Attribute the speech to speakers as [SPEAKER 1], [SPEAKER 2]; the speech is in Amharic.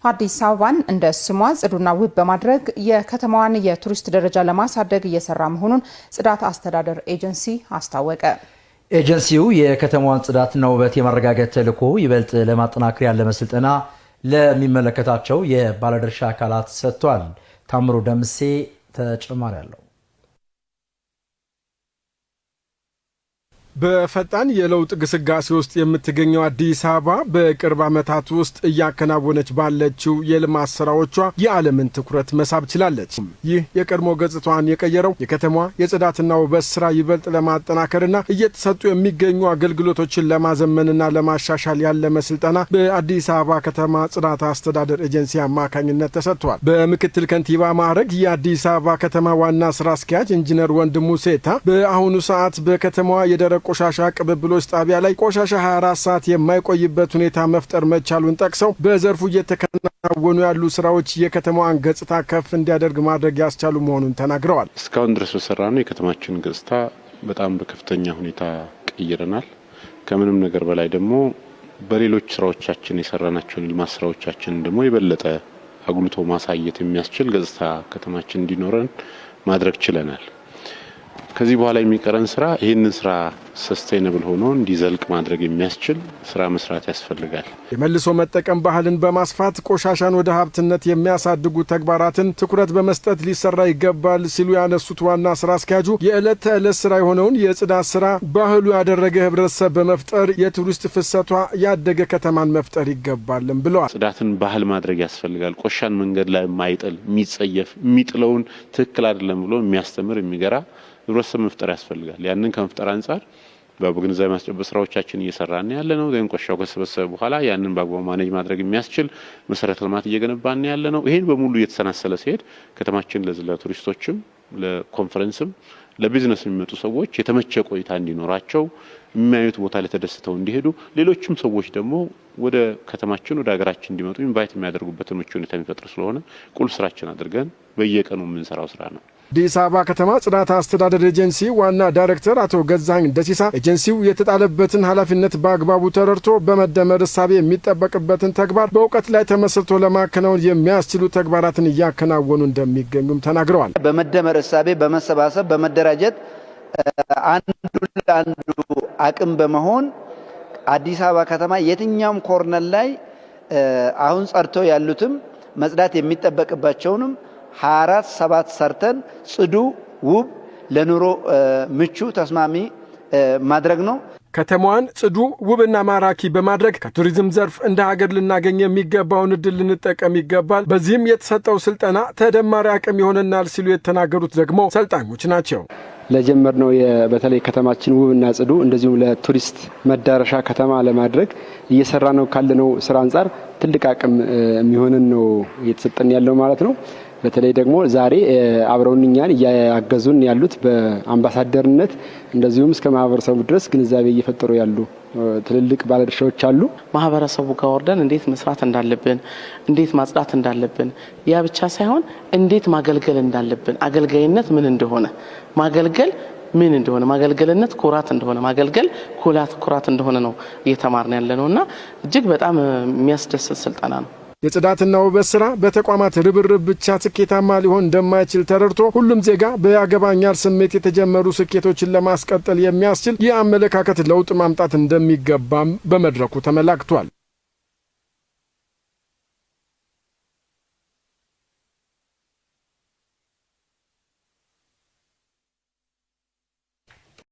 [SPEAKER 1] አዲስ አበባን እንደ ስሟ ጽዱና ውብ በማድረግ የከተማዋን የቱሪስት ደረጃ ለማሳደግ እየሰራ መሆኑን ጽዳት አስተዳደር ኤጀንሲ አስታወቀ።
[SPEAKER 2] ኤጀንሲው የከተማዋን ጽዳትና ውበት የማረጋገጥ ተልዕኮ ይበልጥ ለማጠናከር ያለመ ስልጠና ለሚመለከታቸው የባለድርሻ አካላት ሰጥቷል። ታምሩ ደምሴ ተጨማሪ አለው።
[SPEAKER 3] በፈጣን የለውጥ ግስጋሴ ውስጥ የምትገኘው አዲስ አበባ በቅርብ ዓመታት ውስጥ እያከናወነች ባለችው የልማት ስራዎቿ የዓለምን ትኩረት መሳብ ችላለች። ይህ የቀድሞ ገጽታዋን የቀየረው የከተማዋ የጽዳትና ውበት ስራ ይበልጥ ለማጠናከርና እየተሰጡ የሚገኙ አገልግሎቶችን ለማዘመንና ለማሻሻል ያለመ ስልጠና በአዲስ አበባ ከተማ ጽዳት አስተዳደር ኤጀንሲ አማካኝነት ተሰጥቷል። በምክትል ከንቲባ ማዕረግ የአዲስ አበባ ከተማ ዋና ስራ አስኪያጅ ኢንጂነር ወንድሙ ሴታ በአሁኑ ሰዓት በከተማዋ የደረቅ ቆሻሻ ቅብብሎች ጣቢያ ላይ ቆሻሻ 24 ሰዓት የማይቆይበት ሁኔታ መፍጠር መቻሉን ጠቅሰው በዘርፉ እየተከናወኑ ያሉ ስራዎች የከተማዋን ገጽታ ከፍ እንዲያደርግ ማድረግ ያስቻሉ መሆኑን ተናግረዋል።
[SPEAKER 4] እስካሁን ድረስ በሰራነው የከተማችን ገጽታ በጣም በከፍተኛ ሁኔታ ቀይረናል። ከምንም ነገር በላይ ደግሞ በሌሎች ስራዎቻችን የሰራናቸውን ልማት ስራዎቻችን ደግሞ የበለጠ አጉልቶ ማሳየት የሚያስችል ገጽታ ከተማችን እንዲኖረን ማድረግ ችለናል። ከዚህ በኋላ የሚቀረን ስራ ይህንን ስራ ሰስቴይነብል ሆኖ እንዲዘልቅ ማድረግ የሚያስችል ስራ መስራት ያስፈልጋል።
[SPEAKER 3] የመልሶ መጠቀም ባህልን በማስፋት ቆሻሻን ወደ ሀብትነት የሚያሳድጉ ተግባራትን ትኩረት በመስጠት ሊሰራ ይገባል ሲሉ ያነሱት ዋና ስራ አስኪያጁ የዕለት ተዕለት ስራ የሆነውን የጽዳት ስራ ባህሉ ያደረገ ህብረተሰብ በመፍጠር የቱሪስት ፍሰቷ ያደገ ከተማን መፍጠር ይገባልም ብለዋል።
[SPEAKER 4] ጽዳትን ባህል ማድረግ ያስፈልጋል። ቆሻን መንገድ ላይ የማይጥል የሚጸየፍ የሚጥለውን ትክክል አይደለም ብሎ የሚያስተምር የሚገራ ህብረተሰብ መፍጠር ያስፈልጋል። ያንን ከመፍጠር አንጻር በግንዛቤ ማስጨበጥ ስራዎቻችን እየሰራን ያለነው ወይም ቆሻሻው ከሰበሰበ በኋላ ያንን በአግባቡ ማኔጅ ማድረግ የሚያስችል መሰረተ ልማት እየገነባን ያለነው። ይሄን በሙሉ እየተሰናሰለ ሲሄድ ከተማችን ለቱሪስቶችም ለኮንፈረንስም ለቢዝነስ የሚመጡ ሰዎች የተመቸ ቆይታ እንዲኖራቸው የሚያዩት ቦታ ላይ ተደስተው እንዲሄዱ ሌሎችም ሰዎች ደግሞ ወደ ከተማችን ወደ ሀገራችን እንዲመጡ ኢንቫይት የሚያደርጉበትን ምቹ ሁኔታ የሚፈጥር ስለሆነ ቁልፍ ስራችን አድርገን በየቀኑ የምንሰራው ስራ ነው።
[SPEAKER 3] አዲስ አበባ ከተማ ጽዳት አስተዳደር ኤጀንሲ ዋና ዳይሬክተር አቶ ገዛኸኝ ደሲሳ ኤጀንሲው የተጣለበትን ኃላፊነት በአግባቡ ተረድቶ በመደመር እሳቤ የሚጠበቅበትን ተግባር በእውቀት ላይ ተመስርቶ ለማከናወን የሚያስችሉ ተግባራትን እያከናወኑ እንደሚገኙም ተናግረዋል።
[SPEAKER 5] በመደመር እሳቤ በመሰባሰብ በመደራጀት አንዱ ለአንዱ አቅም በመሆን አዲስ አበባ ከተማ የትኛውም ኮርነር ላይ አሁን ጸድቶ ያሉትም መጽዳት የሚጠበቅባቸውንም 24/7 ሰርተን ጽዱ ውብ ለኑሮ ምቹ ተስማሚ ማድረግ ነው።
[SPEAKER 3] ከተማዋን ጽዱ ውብና ማራኪ በማድረግ ከቱሪዝም ዘርፍ እንደ ሀገር ልናገኝ የሚገባውን እድል ልንጠቀም ይገባል። በዚህም የተሰጠው ስልጠና ተደማሪ አቅም ይሆነናል ሲሉ የተናገሩት ደግሞ ሰልጣኞች ናቸው።
[SPEAKER 6] ለጀመርነው በተለይ ከተማችን ውብና ጽዱ እንደዚሁም ለቱሪስት መዳረሻ ከተማ ለማድረግ እየሰራ ነው ካለነው ስራ አንጻር ትልቅ አቅም የሚሆነን ነው እየተሰጠን ያለው ማለት ነው። በተለይ ደግሞ ዛሬ አብረውኛን እያገዙን ያሉት በአምባሳደርነት እንደዚሁም እስከ ማህበረሰቡ ድረስ ግንዛቤ እየፈጠሩ ያሉ ትልልቅ ባለድርሻዎች አሉ።
[SPEAKER 7] ማህበረሰቡ ጋር ወርደን እንዴት መስራት እንዳለብን፣ እንዴት ማጽዳት እንዳለብን፣ ያ ብቻ ሳይሆን እንዴት ማገልገል እንዳለብን፣ አገልጋይነት ምን እንደሆነ፣ ማገልገል ምን እንደሆነ፣ ማገልገልነት ኩራት እንደሆነ፣ ማገልገል ኩራት እንደሆነ ነው እየተማርን ያለነውና እጅግ በጣም የሚያስደስት ስልጠና ነው።
[SPEAKER 3] የጽዳትና ውበት ስራ በተቋማት ርብርብ ብቻ ስኬታማ ሊሆን እንደማይችል ተረድቶ ሁሉም ዜጋ በያገባኛል ስሜት የተጀመሩ ስኬቶችን ለማስቀጠል የሚያስችል የአመለካከት ለውጥ ማምጣት እንደሚገባም በመድረኩ ተመላክቷል።